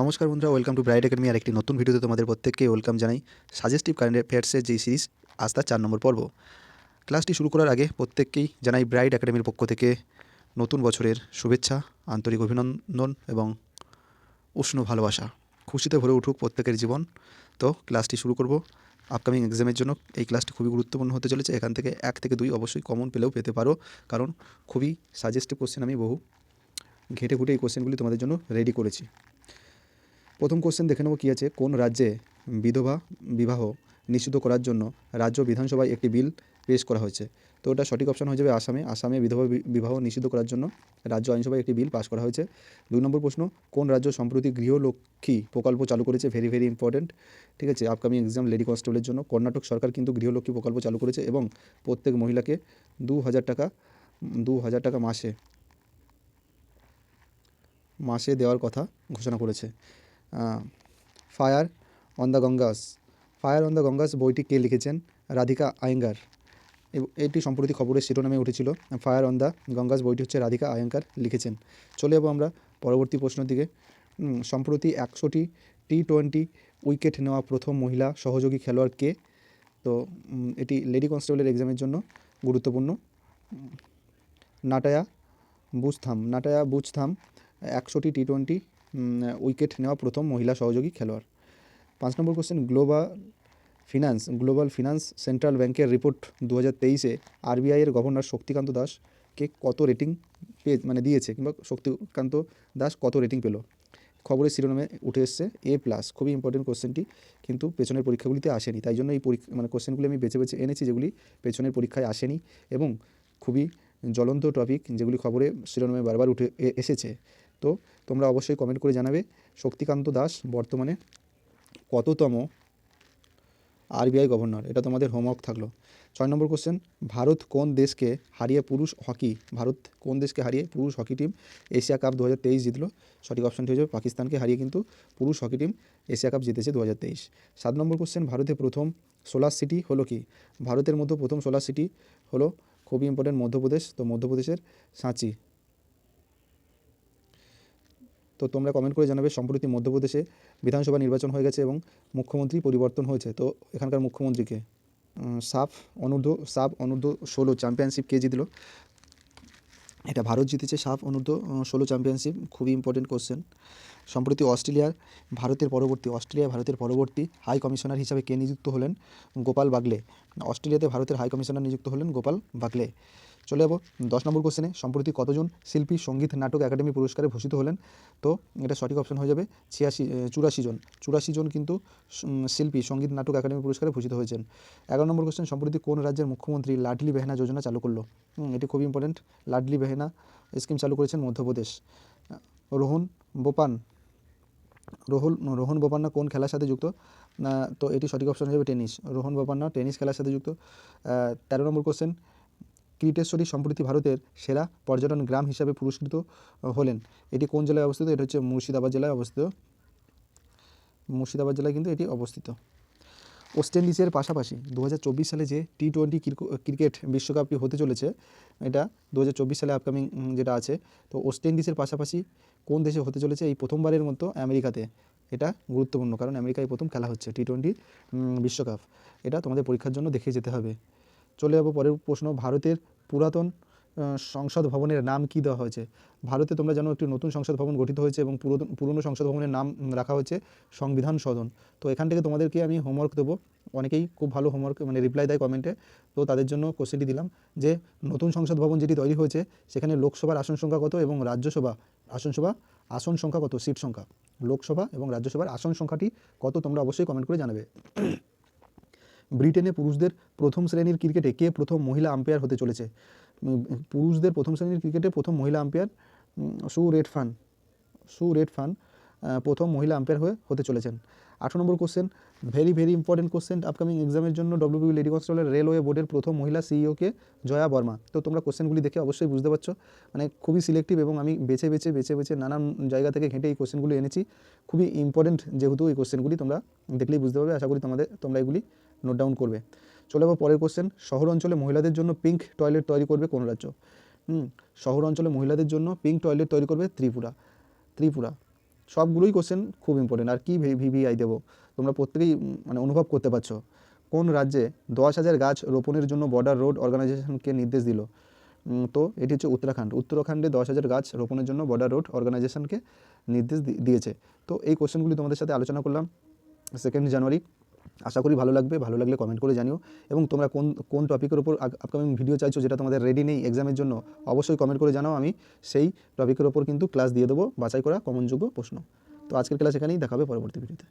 নমস্কার বন্ধুরা, welcome to bright academy. আর একটি নতুন ভিডিওতে তোমাদের প্রত্যেককে ওয়েলকাম জানাই। সাজেস্টিভ কারেন্ট অ্যাফেয়ার্সের যেই সিরিজ, আজ তার 4 নম্বর পর্ব। ক্লাসটি শুরু করার আগে প্রত্যেককেই জানাই ব্রাইট একাডেমির পক্ষ থেকে নতুন বছরের শুভেচ্ছা, আন্তরিক অভিনন্দন এবং উষ্ণ ভালোবাসা। খুশিতে ভরে উঠুক প্রত্যেকের জীবন। তো ক্লাসটি শুরু করব। আপকামিং এক্সামের জন্য এই ক্লাসটি খুবই গুরুত্বপূর্ণ হতে চলেছে। এখান থেকে 1 থেকে 2 অবশ্যই কমন পেলেও পেতে পারো, কারণ খুবই সাজেস্টিভ কোশ্চেন আমি বহু ঘেঁটে ঘুটে এই কোশ্চেনগুলি তোমাদের জন্য রেডি করেছি। প্রথম কোশ্চেন দেখে নেব কী আছে। কোন রাজ্যে বিধবা বিবাহ নিষিদ্ধ করার জন্য রাজ্য বিধানসভায় একটি বিল পেশ করা হয়েছে? তো এটা সঠিক অপশন হয়ে যাবে আসামে বিধবা বিবাহ নিষিদ্ধ করার জন্য রাজ্য আইনসভায় একটি বিল পাস করা হয়েছে। 2 নম্বর প্রশ্ন, কোন রাজ্য সম্প্রতি গৃহলক্ষ্মী প্রকল্প চালু করেছে? ভেরি ভেরি ইম্পর্টেন্ট, ঠিক আছে, আপকামিং এক্সাম লেডি কনস্টেবলের জন্য। কর্ণাটক সরকার কিন্তু গৃহলক্ষ্মী প্রকল্প চালু করেছে এবং প্রত্যেক মহিলাকে 2,000 টাকা মাসে দেওয়ার কথা ঘোষণা করেছে। ফায়ার অন দ্য গঙ্গাস বইটি কে লিখেছেন? রাধিকা আয়েঙ্গার। এটি সম্প্রতি খবরের শিরোনামে উঠেছিল। ফায়ার অন দ্য গঙ্গাস বইটি হচ্ছে রাধিকা আয়েঙ্গার লিখেছেন। চলে যাবো আমরা পরবর্তী প্রশ্নের দিকে। সম্প্রতি 100টি T20 উইকেট নেওয়া প্রথম মহিলা সহযোগী খেলোয়াড় কে? তো এটি লেডি কনস্টেবলের এক্সামের জন্য গুরুত্বপূর্ণ। নাটায়া বুচথাম 100টি T20 উইকেট নেওয়া প্রথম মহিলা সহযোগী খেলোয়াড়। 5 নম্বর কোশ্চেন, গ্লোবাল ফিনান্স সেন্ট্রাল ব্যাংকের রিপোর্ট 2023-এ আরবিআইয়ের গভর্নর শক্তিকান্ত দাসকে কত রেটিং দিয়েছে, কিংবা শক্তিকান্ত দাস কত রেটিং পেল? খবরের শিরোনামে উঠে এসছে A+। খুবই ইম্পর্টেন্ট কোশ্চেনটি, কিন্তু পেছনের পরীক্ষাগুলিতে আসেনি, তাই জন্য এই কোশ্চেনগুলি আমি বেছে বেছে এনেছি যেগুলি পেছনের পরীক্ষায় আসেনি এবং খুবই জ্বলন্ত টপিক, যেগুলি খবরে শিরোনামে বারবার উঠে এসেছে। তো তোমরা অবশ্যই কমেন্ট করে জানাবে শক্তিকান্ত দাস বর্তমানে কততম আরবিআই গভর্নর। এটা তোমাদের হোমওয়ার্ক থাকলো। 6 নম্বর কোশ্চেন, ভারত কোন দেশকে হারিয়ে পুরুষ হকি টিম এশিয়া কাপ 2023 জিতলো? সঠিক অপশনটি হয়ে যাবে পাকিস্তানকে হারিয়ে কিন্তু পুরুষ হকি টিম এশিয়া কাপ জিতেছে 2023। 7 নম্বর কোশ্চেন, ভারতের প্রথম সোলার সিটি হলো কি? ভারতের মধ্যে প্রথম সোলার সিটি হলো, খুবই ইম্পর্টেন্ট, মধ্যপ্রদেশ। তো মধ্যপ্রদেশের সাঁচি। তো তোমরা কমেন্ট করে জানাবে। সম্প্রতি মধ্যপ্রদেশে বিধানসভা নির্বাচন হয়ে গেছে এবং মুখ্যমন্ত্রী পরিবর্তন হয়েছে। তো এখানকার মুখ্যমন্ত্রীকে সাফ অনূর্ধ্ব 16 চ্যাম্পিয়নশিপ কে জিতল? এটা ভারত জিতেছে সাফ অনূর্ধ্ব 16 চ্যাম্পিয়নশিপ। খুবই ইম্পর্টেন্ট কোশ্চেন। সম্প্রতি অস্ট্রেলিয়ায় ভারতের পরবর্তী হাই কমিশনার হিসাবে কে নিযুক্ত হলেন? গোপাল বাগলে। অস্ট্রেলিয়াতে ভারতের হাই কমিশনার নিযুক্ত হলেন গোপাল বাগলে। চলে যাবো 10 নম্বর কোশ্চেনে। সম্প্রতি কতজন শিল্পী সঙ্গীত নাটক একাডেমি পুরস্কারে ভূষিত হলেন? তো এটা সঠিক অপশন হয়ে যাবে 84 জন কিন্তু শিল্পী সঙ্গীত নাটক একাডেমি পুরস্কারে ভূষিত হয়েছেন। 11 নম্বর কোশ্চেন, সম্প্রতি কোন রাজ্যের মুখ্যমন্ত্রী লাডলি বেহেনা যোজনা চালু করলো? এটি খুবই ইম্পর্টেন্ট। লাডলি বেহেনা স্কিম চালু করেছেন মধ্যপ্রদেশ। রোহন বোপান্না কোন খেলার সাথে যুক্ত? তো এটি সঠিক অপশন হয়ে যাবে টেনিস। রোহন বোপান্না টেনিস খেলার সাথে যুক্ত। 13 নম্বর কোশ্চেন, ক্রিটেশ্বরী সম্প্রতি ভারতের সেরা পর্যটন গ্রাম হিসাবে পুরস্কৃত হলেন। এটি কোন জেলায় অবস্থিত? এটা হচ্ছে মুর্শিদাবাদ জেলায় কিন্তু এটি অবস্থিত। ওয়েস্ট ইন্ডিজের পাশাপাশি 2024 সালে যে T20 ক্রিকেট বিশ্বকাপটি হতে চলেছে, এটা 2024 সালে আপকামিং যেটা আছে, তো ওয়েস্ট ইন্ডিজের পাশাপাশি কোন দেশে হতে চলেছে? এই প্রথমবারের মতো আমেরিকাতে। এটা গুরুত্বপূর্ণ, কারণ আমেরিকায় প্রথম খেলা হচ্ছে T20 বিশ্বকাপ। এটা তোমাদের পরীক্ষার জন্য দেখে যেতে হবে। চলে যাবো পরের প্রশ্ন, ভারতের পুরাতন সংসদ ভবনের নাম কি দেওয়া হয়েছে? ভারতে তোমরা জানো একটি নতুন সংসদ ভবন গঠিত হয়েছে এবং পুরনো সংসদ ভবনের নাম রাখা হয়েছে সংবিধান সদন। তো এখান থেকে তোমাদেরকে আমি হোমওয়ার্ক দেবো। অনেকেই খুব ভালো হোমওয়ার্ক রিপ্লাই দেয় কমেন্টে, তো তাদের জন্য কোশ্চেনটি দিলাম যে নতুন সংসদ ভবন যেটি তৈরি হয়েছে সেখানে লোকসভার আসন সংখ্যা কত এবং রাজ্যসভা আসন সংখ্যা কত, সিট সংখ্যা? লোকসভা এবং রাজ্যসভার আসন সংখ্যাটি কত তোমরা অবশ্যই কমেন্ট করে জানাবে। ব্রিটেনে পুরুষদের প্রথম শ্রেণীর ক্রিকেটে কে প্রথম মহিলা আম্পায়ার হতে চলেছে? পুরুষদের প্রথম শ্রেণীর ক্রিকেটে প্রথম মহিলা আম্পায়ার সু রেডফান প্রথম মহিলা আম্পায়ার হতে চলেছেন। 8 নম্বর question, very very important question upcoming এক্সামের জন্য। WBB লেডি কনস্টেবল রেলওয়ে বোর্ডের প্রথম মহিলা সিইওকে জয়া বর্মা। তো তোমরা কোশ্চেনগুলি দেখে অবশ্যই বুঝতে পারছো, খুবই সিলেক্টিভ এবং আমি বেছে বেছে নানান জায়গা থেকে ঘেঁটে এই কোশ্চেনগুলি এনেছি। খুবই ইম্পর্টেন্ট যেহেতু এই কোশ্চেনগুলি তোমরা দেখলেই বুঝতে পারবে। আশা করি তোমরা এগুলি নোট ডাউন করবে। চলে যাবো পরের কোশ্চেন, শহর অঞ্চলে মহিলাদের জন্য পিঙ্ক টয়লেট তৈরি করবে কোন রাজ্য? শহর অঞ্চলে মহিলাদের জন্য পিঙ্ক টয়লেট তৈরি করবে ত্রিপুরা। সবগুলোই কোশ্চেন খুব ইম্পর্টেন্ট। আর কি ভিভিআই দেবো তোমরা প্রত্যেকেই মানে অনুভব করতে পারছো। কোন রাজ্যে 10,000 গাছ রোপণের জন্য বর্ডার রোড অর্গানাইজেশনকে নির্দেশ দিল? তো এটি হচ্ছে উত্তরাখণ্ড। উত্তরাখণ্ডে 10,000 গাছ রোপণের জন্য বর্ডার রোড অর্গানাইজেশনকে নির্দেশ দিয়েছে। তো এই কোশ্চেনগুলি তোমাদের সাথে আলোচনা করলাম 2 জানুয়ারি। আশা করি ভালো লাগবে। ভালো লাগলে কমেন্ট করে জানিও, এবং তোমরা কোন কোন টপিকের উপর আপকামিং ভিডিও চাইছো যেটা তোমাদের রেডি নেই এক্সামের জন্য, অবশ্যই কমেন্ট করে জানাও। আমি সেই টপিকের ওপর কিন্তু ক্লাস দিয়ে দেবো, বাছাই করা কমনযোগ্য প্রশ্ন। তো আজকের ক্লাস এখানেই, দেখাবে পরবর্তী ভিডিওতে।